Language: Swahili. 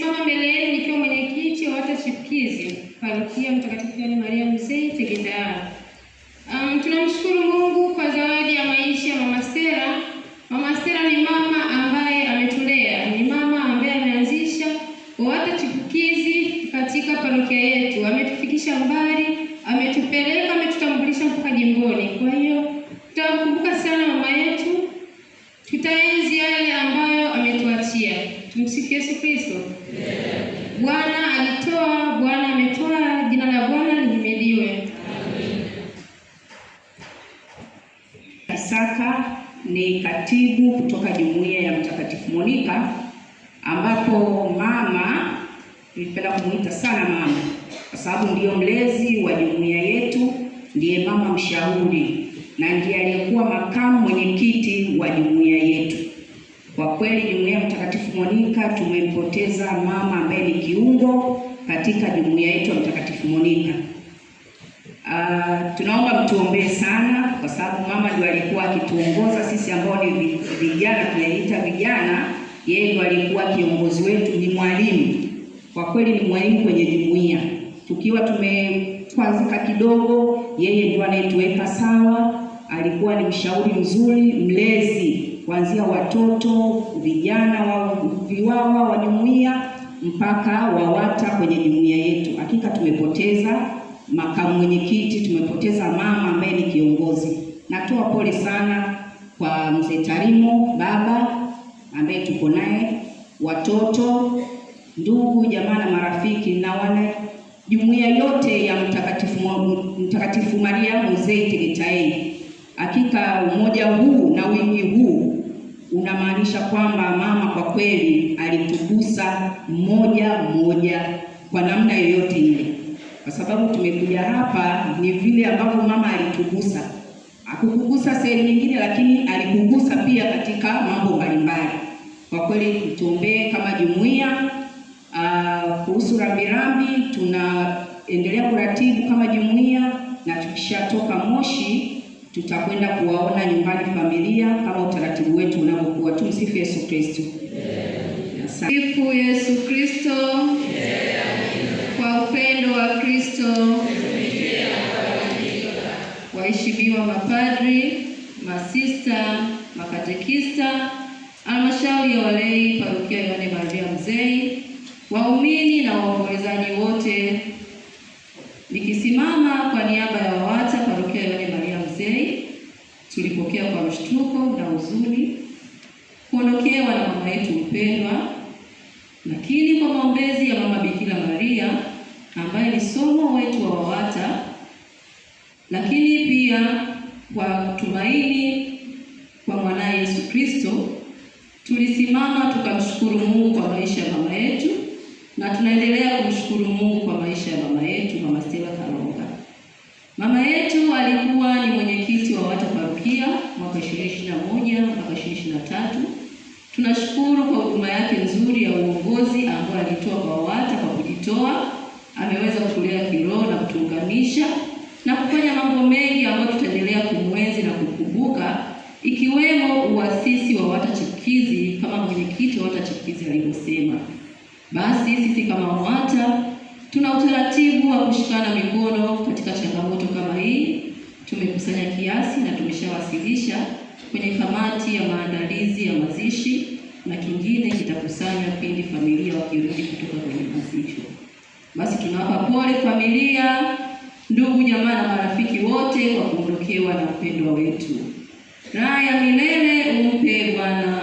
Mama mbele yenu nikiwa mwenyekiti wa WATA chipukizi Parokia Mtakatifu Yohane Maria Mzee Tegeta. Tunamshukuru Mungu kwa zawadi ya maisha ya Mama Stella. Mama Stella ni mama ambaye ametulea, ni mama ambaye ameanzisha WATA chipukizi katika parokia yetu. Ametufikisha mbali, ametupeleka, ametutambulisha mpaka jimboni. Kwa hiyo tutamkumbuka sana mama yetu. Tutaenzi yale ambayo ametuachia. Tumsifu Yesu Kristo. Bwana alitoa, Bwana ametoa, jina la Bwana lihimidiwe. Amen. Isaka ni katibu kutoka Jumuiya ya Mtakatifu Monica, ambapo mama nilipenda kumuita sana mama kwa sababu ndiyo mlezi wa jumuiya yetu, ndiye mama mshauri na ndiye aliyekuwa makamu mwenyekiti wa jumuiya yetu. Kwa kweli Jumuiya ya Mtakatifu Monica tumempoteza mama ambaye ni kiungo katika jumuiya yetu ya Mtakatifu Monica. Tunaomba mtuombee sana kwa sababu mama ndiye alikuwa akituongoza sisi ambao ni vijana, tunaita vijana. Yeye ndiye alikuwa kiongozi wetu, ni mwalimu. Kwa kweli ni mwalimu kwenye jumuiya. Tukiwa tumekwanzika kidogo, yeye ndiye anayetuweka sawa. Alikuwa ni mshauri mzuri, mlezi kuanzia watoto, vijana, viwawa wa jumuiya mpaka WATA kwenye jumuiya yetu. Hakika tumepoteza makamu mwenyekiti, tumepoteza mama ambaye ni kiongozi. Natoa pole sana kwa mzee Tarimo baba ambaye tuko naye, watoto, ndugu, jamaa na marafiki na wana jumuiya yote ya Mtakatifu Maria Mzee Tegeta. Hakika umoja huu na wingi huu unamaanisha kwamba mama kwa kweli alitugusa mmoja kwa namna yoyote ile. Kwa sababu tumekuja hapa ni vile ambavyo mama alitugusa. Hakukugusa sehemu nyingine, lakini alikugusa pia katika mambo mbalimbali. Kwa kweli tuombee kama jumuiya. Kuhusu rambirambi tunaendelea kuratibu kama jumuiya, na tukishatoka Moshi tutakwenda kuwaona nyumbani familia kama utaratibu wetu unavyokuwa. Tumsifu Yesu Kristo. Sifu Yesu Kristo. Kwa upendo wa Kristo. Waheshimiwa mapadri, masista, makatekista, halmashauri ya walei Parokia Yohane Maria Mzee, waumini na waombolezaji wote, nikisimama kwa niaba ya WATA Parokia Yohane Maria Mzee, tulipokea kwa mshtuko na huzuni kuondokewa na mama yetu mpendwa, lakini kwa maombezi ya Mama Bikira Maria ambaye ni somo wetu wa WATA, lakini pia kwa tumaini kwa mwanae Yesu Kristo, tulisimama tukamshukuru Mungu kwa maisha ya mama yetu, na tunaendelea kumshukuru Mungu kwa maisha ya mama yetu, Mama Stella Kalonga. Mama yetu alikuwa ni mwenyekiti wa WATA Parokia mwaka 2021 mpaka 2023. Tunashukuru kwa huduma yake nzuri ya uongozi ambayo alitoa kwa WATA kwa kujitoa. Ameweza kulea kiroho na kutuunganisha na kufanya mambo mengi ambayo tutaendelea kumwenzi na kukumbuka, ikiwemo uasisi wa WATA chipukizi kama mwenyekiti wa WATA chipukizi alivyosema. Basi sisi kama WATA tuna utaratibu wa kushikana mikono katika changamoto kama hii. Tumekusanya kiasi na tumeshawasilisha kwenye kamati ya maandalizi ya mazishi, na kingine kitakusanywa pindi familia wakirudi kutoka kwenye mazishi. Basi tunawapa pole familia, ndugu, jamaa na marafiki wote kwa kuondokewa na mpendwa wetu. Raha ya milele umpe Bwana.